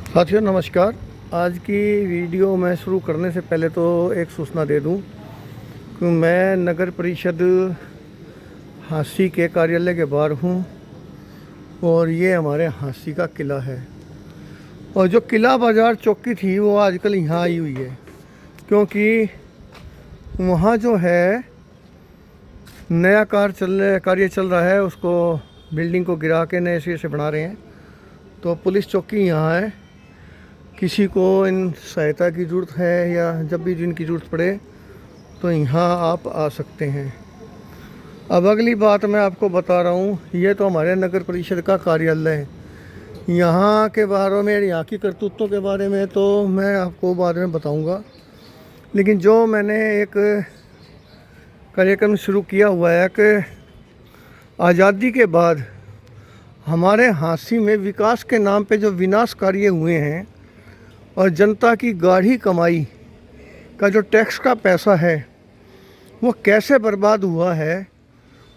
साथियों नमस्कार। आज की वीडियो मैं शुरू करने से पहले तो एक सूचना दे दूं कि मैं नगर परिषद हांसी के कार्यालय के बाहर हूं और ये हमारे हांसी का किला है। और जो किला बाज़ार चौकी थी वो आजकल यहाँ आई हुई है, क्योंकि वहाँ जो है नया कार्य चल रहा है, उसको बिल्डिंग को गिरा के नए सिरे से बना रहे हैं। तो पुलिस चौकी यहाँ है। किसी को इन सहायता की ज़रूरत है या जब भी जिनकी ज़रूरत पड़े तो यहाँ आप आ सकते हैं। अब अगली बात मैं आपको बता रहा हूँ, ये तो हमारे नगर परिषद का कार्यालय है। यहाँ के बारे में, यहाँ की करतूतों के बारे में तो मैं आपको बाद में बताऊँगा, लेकिन जो मैंने एक कार्यक्रम शुरू किया हुआ है कि आज़ादी के बाद हमारे हांसी में विकास के नाम पे जो विनाश कार्य हुए हैं और जनता की गाढ़ी कमाई का जो टैक्स का पैसा है वो कैसे बर्बाद हुआ है,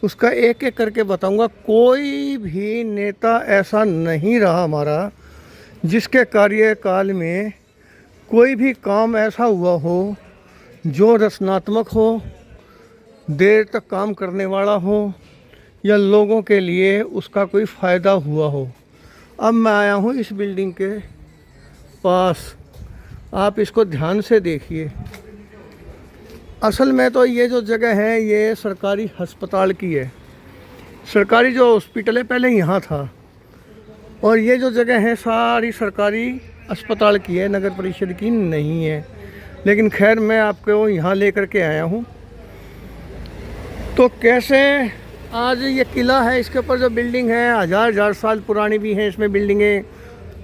उसका एक एक करके बताऊंगा। कोई भी नेता ऐसा नहीं रहा हमारा जिसके कार्यकाल में कोई भी काम ऐसा हुआ हो जो रचनात्मक हो, देर तक काम करने वाला हो या लोगों के लिए उसका कोई फ़ायदा हुआ हो। अब मैं आया हूँ इस बिल्डिंग के पास, आप इसको ध्यान से देखिए। असल में तो ये जो जगह है ये सरकारी अस्पताल की है। सरकारी जो हॉस्पिटल है पहले यहाँ था, और ये जो जगह है सारी सरकारी अस्पताल की है, नगर परिषद की नहीं है। लेकिन खैर मैं आपको यहाँ लेकर के आया हूँ। तो कैसे आज ये किला है, इसके ऊपर जो बिल्डिंग है हज़ार साल पुरानी भी हैं, इसमें बिल्डिंगें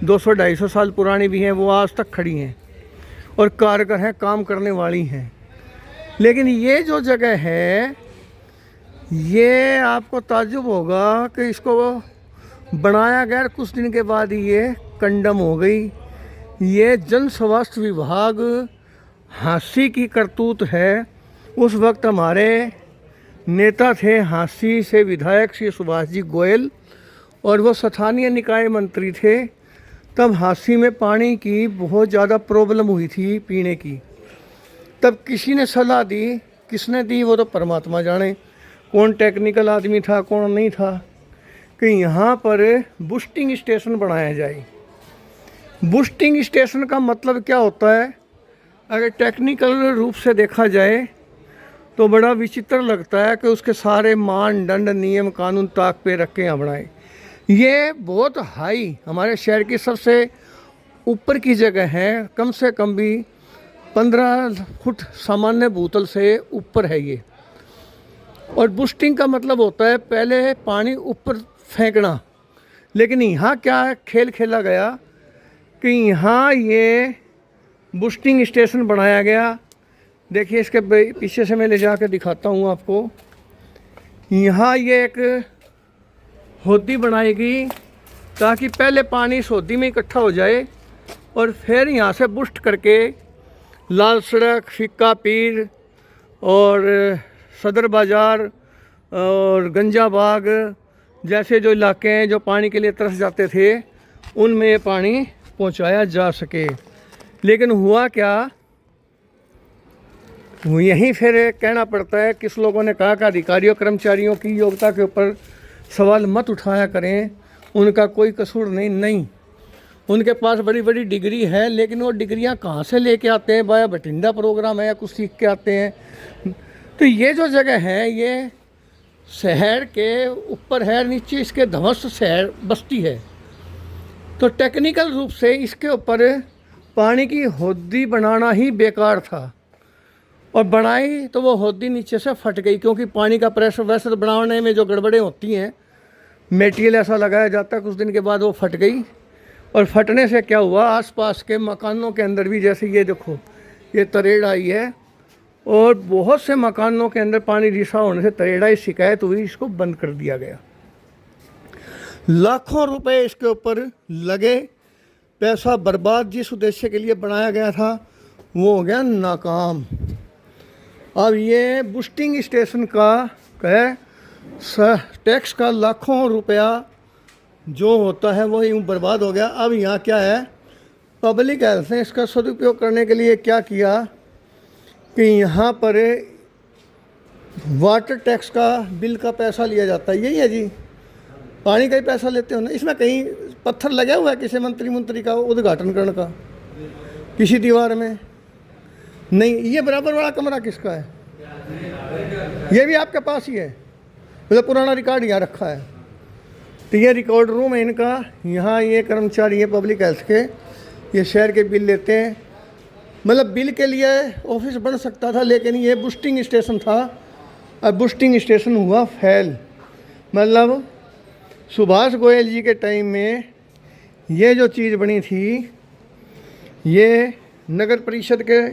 200-250 साल पुरानी भी हैं, वो आज तक खड़ी हैं और कारगर हैं, काम करने वाली हैं। लेकिन ये जो जगह है ये आपको ताज्जुब होगा कि इसको बनाया गया, कुछ दिन के बाद ये कंडम हो गई। ये जन स्वास्थ्य विभाग हांसी की करतूत है। उस वक्त हमारे नेता थे हांसी से विधायक श्री सुभाष जी गोयल, और वो स्थानीय निकाय मंत्री थे। तब हांसी में पानी की बहुत ज़्यादा प्रॉब्लम हुई थी पीने की। तब किसी ने सलाह दी, किसने दी वो तो परमात्मा जाने, कौन टेक्निकल आदमी था कौन नहीं था, कि यहाँ पर बूस्टिंग स्टेशन बनाया जाए। बूस्टिंग स्टेशन का मतलब क्या होता है, अगर टेक्निकल रूप से देखा जाए तो बड़ा विचित्र लगता है कि उसके सारे मानदंड नियम कानून ताक पे रख के यहाँ बनाए। ये बहुत हाई, हमारे शहर की सबसे ऊपर की जगह है, कम से कम भी 15 फुट सामान्य भूतल से ऊपर है ये। और बूस्टिंग का मतलब होता है पहले पानी ऊपर फेंकना। लेकिन यहाँ क्या खेल खेला गया कि यहाँ ये बूस्टिंग स्टेशन बनाया गया। देखिए इसके पीछे से मैं ले जा कर दिखाता हूँ आपको। यहाँ ये एक होदी बनाएगी ताकि पहले पानी इस होदी में इकट्ठा हो जाए और फिर यहाँ से बूस्ट करके लाल सड़क, फिक्का पीर और सदर बाज़ार और गंजा बाग जैसे जो इलाके हैं जो पानी के लिए तरस जाते थे, उनमें ये पानी पहुँचाया जा सके। लेकिन हुआ क्या, यहीं फिर कहना पड़ता है, किस लोगों ने कहा कि अधिकारियों कर्मचारियों की योग्यता के ऊपर सवाल मत उठाया करें, उनका कोई कसूर नहीं। उनके पास बड़ी बड़ी डिग्री है, लेकिन वो डिग्रियां कहाँ से लेके आते हैं, बाया बठिंडा प्रोग्राम है या कुछ सीख के आते हैं। तो ये जो जगह है ये शहर के ऊपर है, नीचे इसके ध्वस्त शहर बस्ती है। तो टेक्निकल रूप से इसके ऊपर पानी की होदी बनाना ही बेकार था, और बनाई तो वो होदी नीचे से फट गई, क्योंकि पानी का प्रेशर, वैसे तो बनाने में जो गड़बड़ें होती हैं, मेटीरियल ऐसा लगाया जाता है, कुछ दिन के बाद वो फट गई। और फटने से क्या हुआ, आसपास के मकानों के अंदर भी, जैसे ये देखो ये तरेड़ आई है, और बहुत से मकानों के अंदर पानी रिसा होने से तरेड़ा की शिकायत हुई, इसको बंद कर दिया गया। लाखों रुपए इसके ऊपर लगे, पैसा बर्बाद, जिस उद्देश्य के लिए बनाया गया था वो हो गया नाकाम। अब ये बूस्टिंग स्टेशन का है, टैक्स का लाखों रुपया जो होता है वो यूँ बर्बाद हो गया। अब यहाँ क्या है, पब्लिक हेल्थ ने इसका सदुपयोग करने के लिए क्या किया कि यहाँ पर वाटर टैक्स का बिल का पैसा लिया जाता है। यही है जी, पानी का ही पैसा लेते हो ना। इसमें कहीं पत्थर लगा हुआ है किसी मंत्री का उद्घाटन करने का किसी दीवार में? नहीं। ये बराबर वाला कमरा किसका है? ये भी आपके पास ही है, मतलब पुराना रिकॉर्ड यहाँ रखा है। तो ये रिकॉर्ड रूम है इनका। यहाँ ये कर्मचारी है पब्लिक हेल्थ के, ये शहर के बिल लेते हैं। मतलब बिल के लिए ऑफिस बन सकता था, लेकिन ये बूस्टिंग स्टेशन था। अब बूस्टिंग स्टेशन हुआ फेल। मतलब सुभाष गोयल जी के टाइम में ये जो चीज़ बनी थी, ये नगर परिषद के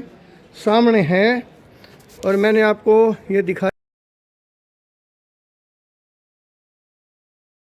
सामने है और मैंने आपको ये दिखाया।